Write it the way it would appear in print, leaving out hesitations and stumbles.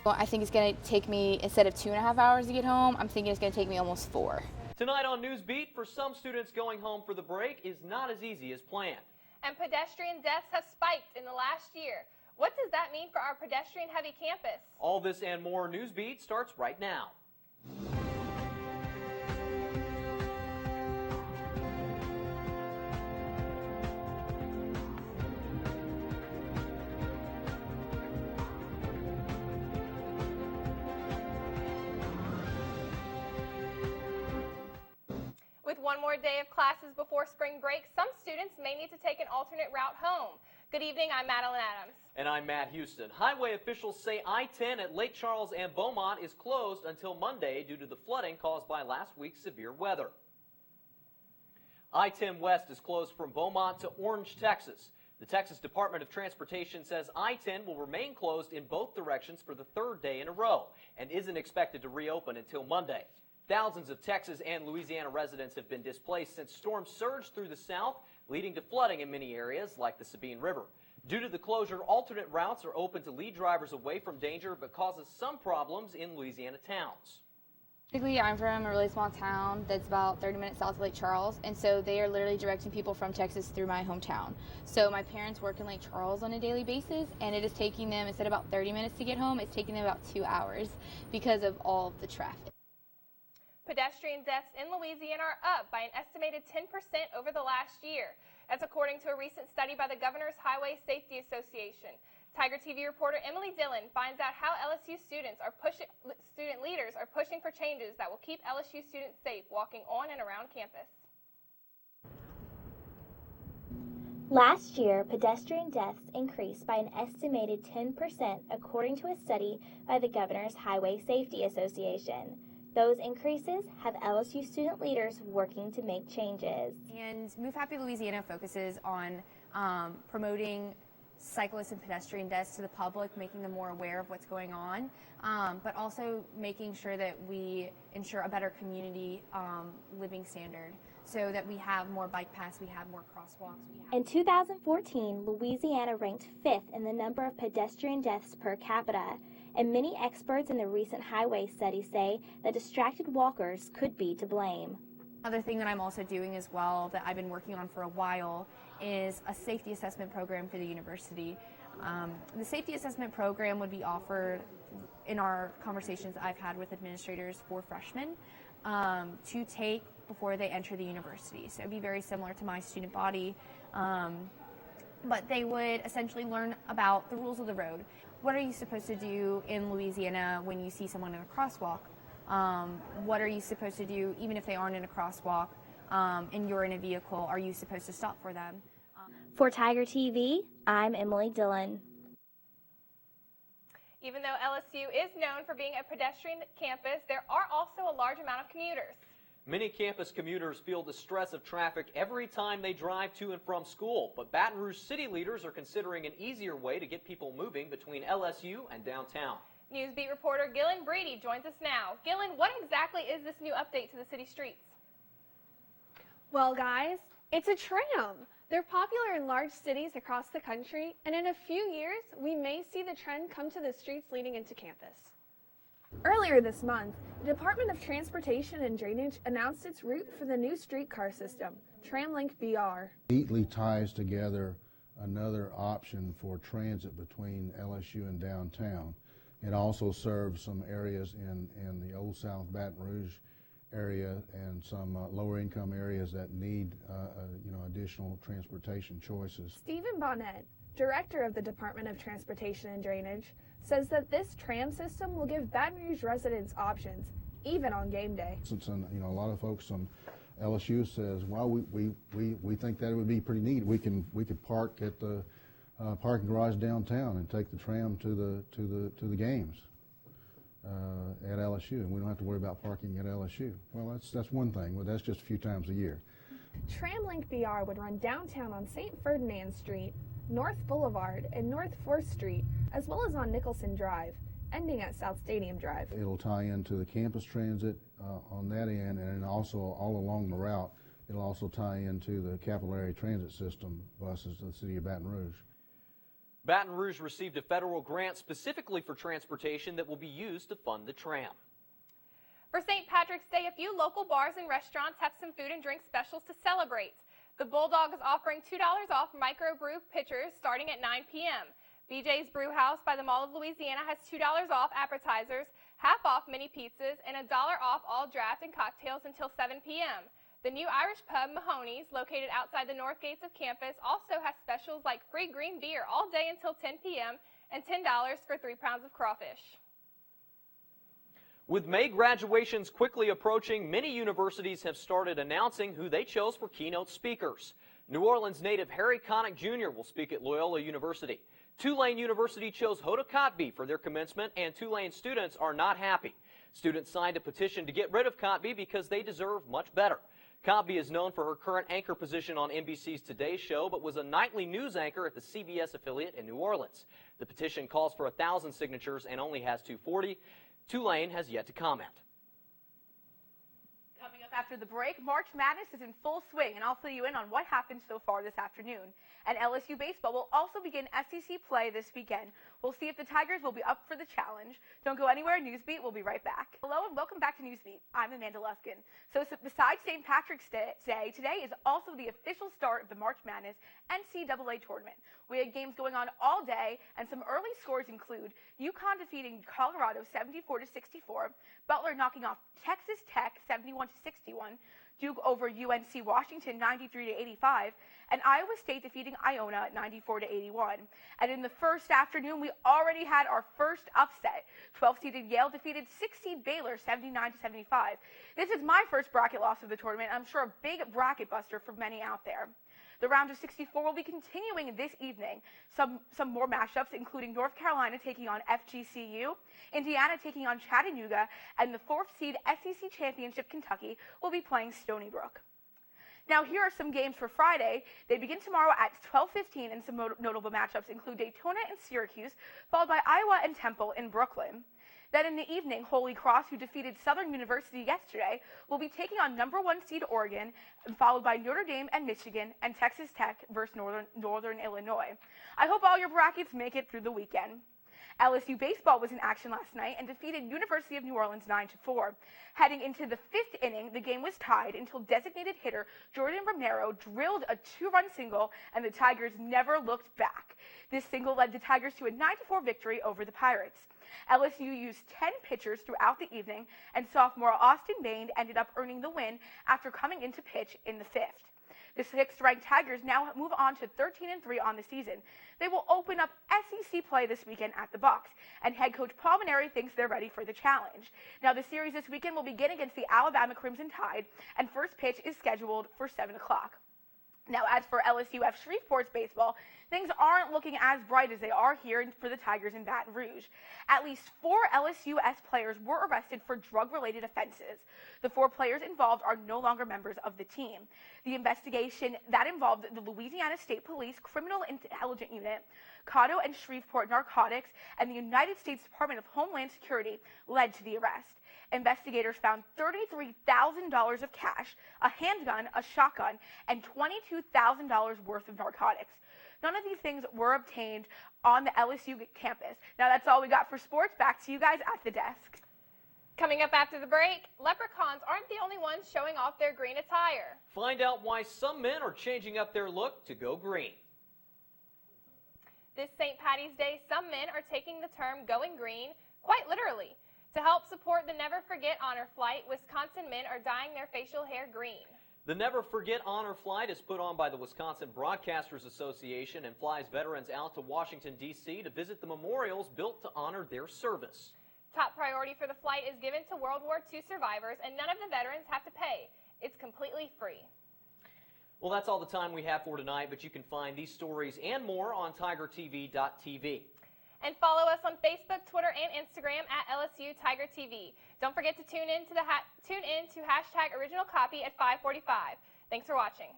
Well, I think it's going to take me, instead of 2.5 hours to get home, I'm thinking it's going to take me almost 4. Tonight on Newsbeat, for some students, going home for the break is not as easy as planned. And pedestrian deaths have spiked in the last year. What does that mean for our pedestrian-heavy campus? All this and more. Newsbeat starts right now. With one more day of classes before spring break, some students may need to take an alternate route home. Good evening, I'm Madeline Adams. And I'm Matt Houston. Highway officials say I-10 at Lake Charles and Beaumont is closed until Monday due to the flooding caused by last week's severe weather. I-10 West is closed from Beaumont to Orange, Texas. The Texas Department of Transportation says I-10 will remain closed in both directions for the third day in a row and isn't expected to reopen until Monday. Thousands of Texas and Louisiana residents have been displaced since storms surged through the south, leading to flooding in many areas like the Sabine River. Due to the closure, alternate routes are open to lead drivers away from danger, but causes some problems in Louisiana towns. Basically, I'm from a really small town that's about 30 minutes south of Lake Charles, and so they are literally directing people from Texas through my hometown. So my parents work in Lake Charles on a daily basis, and it is taking them, instead of about 30 minutes to get home, it's taking them about 2 hours because of all of the traffic. Pedestrian deaths in Louisiana are up by an estimated 10% over the last year. That's according to a recent study by the Governor's Highway Safety Association. Tiger TV reporter Emily Dillon finds out how LSU student leaders are pushing for changes that will keep LSU students safe walking on and around campus. Last year, pedestrian deaths increased by an estimated 10% according to a study by the Governor's Highway Safety Association. Those increases have LSU student leaders working to make changes. And Move Happy Louisiana focuses on promoting cyclist and pedestrian deaths to the public, making them more aware of what's going on, but also making sure that we ensure a better community living standard so that we have more bike paths, we have more crosswalks. In 2014, Louisiana ranked 5th in the number of pedestrian deaths per capita. And many experts in the recent highway study say that distracted walkers could be to blame. Another thing that I'm also doing as well that I've been working on for a while is a safety assessment program for the university. The safety assessment program would be offered in our conversations I've had with administrators for freshmen to take before they enter the university. So it would be very similar to my student body, but they would essentially learn about the rules of the road. What are you supposed to do in Louisiana when you see someone in a crosswalk? What are you supposed to do even if they aren't in a crosswalk and you're in a vehicle? Are you supposed to stop for them? For Tiger TV, I'm Emily Dillon. Even though LSU is known for being a pedestrian campus, there are also a large amount of commuters. Many campus commuters feel the stress of traffic every time they drive to and from school, but Baton Rouge city leaders are considering an easier way to get people moving between LSU and downtown. Newsbeat reporter Gillen Breedy joins us now. Gillen, what exactly is this new update to the city streets? Well, guys, it's a tram. They're popular in large cities across the country, and in a few years, we may see the trend come to the streets leading into campus. Earlier this month, the Department of Transportation and Drainage announced its route for the new streetcar system, TramLink BR. Neatly ties together another option for transit between LSU and downtown. It also serves some areas in the Old South Baton Rouge area and some lower income areas that need additional transportation choices. Stephen Bonnet, director of the Department of Transportation and Drainage, says that this tram system will give Baton Rouge residents options, even on game day. Since a lot of folks from LSU says, well, we think that it would be pretty neat. We could park at the parking garage downtown and take the tram to the games at LSU, and we don't have to worry about parking at LSU. Well, that's one thing, but that's just a few times a year. TramLink BR would run downtown on St. Ferdinand Street, North Boulevard, and North 4th Street, as well as on Nicholson Drive, ending at South Stadium Drive. It'll tie into the campus transit on that end, and also all along the route, it'll also tie into the capillary transit system buses of the city of Baton Rouge. Baton Rouge received a federal grant specifically for transportation that will be used to fund the tram. For St. Patrick's Day, a few local bars and restaurants have some food and drink specials to celebrate. The Bulldog is offering $2 off microbrew pitchers starting at 9 p.m. BJ's Brew House by the Mall of Louisiana has $2 off appetizers, half off mini pizzas, and $1 off all draft and cocktails until 7 p.m. The new Irish pub, Mahoney's, located outside the north gates of campus, also has specials like free green beer all day until 10 p.m. and $10 for 3 pounds of crawfish. With May graduations quickly approaching, many universities have started announcing who they chose for keynote speakers. New Orleans native Harry Connick Jr. will speak at Loyola University. Tulane University chose Hoda Kotb for their commencement, and Tulane students are not happy. Students signed a petition to get rid of Kotb because they deserve much better. Kotb is known for her current anchor position on NBC's Today Show, but was a nightly news anchor at the CBS affiliate in New Orleans. The petition calls for 1,000 signatures and only has 240. Tulane has yet to comment. Coming up after the break, March Madness is in full swing, and I'll fill you in on what happened so far this afternoon. And LSU baseball will also begin SEC play this weekend. We'll see if the Tigers will be up for the challenge. Don't go anywhere. Newsbeat will be right back. Hello and welcome back to Newsbeat. I'm Amanda Luskin. So besides St. Patrick's Day, today is also the official start of the March Madness NCAA tournament. We had games going on all day, and some early scores include UConn defeating Colorado 74-64, Butler knocking off Texas Tech 71-61, Duke over UNC Washington 93-85, and Iowa State defeating Iona 94-81. And in the first afternoon, we already had our first upset. 12-seeded Yale defeated 6-seed Baylor 79-75. This is my first bracket loss of the tournament. I'm sure a big bracket buster for many out there. The round of 64 will be continuing this evening. Some more matchups, including North Carolina taking on FGCU, Indiana taking on Chattanooga, and the 4th seed SEC Championship Kentucky will be playing Stony Brook. Now, here are some games for Friday. They begin tomorrow at 12:15, and some notable matchups include Daytona and Syracuse, followed by Iowa and Temple in Brooklyn. Then in the evening, Holy Cross, who defeated Southern University yesterday, will be taking on #1 seed Oregon, followed by Notre Dame and Michigan, and Texas Tech versus Northern Illinois. I hope all your brackets make it through the weekend. LSU baseball was in action last night and defeated University of New Orleans 9-4. Heading into the 5th inning, the game was tied until designated hitter Jordan Romero drilled a 2-run single, and the Tigers never looked back. This single led the Tigers to a 9-4 victory over the Pirates. LSU used 10 pitchers throughout the evening, and sophomore Austin Bain ended up earning the win after coming into pitch in the 5th. The 6th-ranked Tigers now move on to 13-3 on the season. They will open up SEC play this weekend at the Bucs, and head coach Paul Maneri thinks they're ready for the challenge. Now, the series this weekend will begin against the Alabama Crimson Tide, and first pitch is scheduled for 7 o'clock. Now, as for LSUF Shreveport's baseball, things aren't looking as bright as they are here for the Tigers in Baton Rouge. At least 4 LSUS players were arrested for drug-related offenses. The 4 players involved are no longer members of the team. The investigation that involved the Louisiana State Police Criminal Intelligence Unit, Caddo and Shreveport Narcotics, and the United States Department of Homeland Security led to the arrest. Investigators found $33,000 of cash, a handgun, a shotgun, and $22,000 worth of narcotics. None of these things were obtained on the LSU campus. Now, that's all we got for sports. Back to you guys at the desk. Coming up after the break, leprechauns aren't the only ones showing off their green attire. Find out why some men are changing up their look to go green. This St. Paddy's Day, some men are taking the term going green quite literally. To help support the Never Forget Honor Flight, Wisconsin men are dyeing their facial hair green. The Never Forget Honor Flight is put on by the Wisconsin Broadcasters Association and flies veterans out to Washington, D.C. to visit the memorials built to honor their service. Top priority for the flight is given to World War II survivors, and none of the veterans have to pay. It's completely free. Well, that's all the time we have for tonight, but you can find these stories and more on tigertv.tv. And follow us on Facebook, Twitter, and Instagram at LSU Tiger TV. Don't forget to tune in to #OriginalCopy at 5:45. Thanks for watching.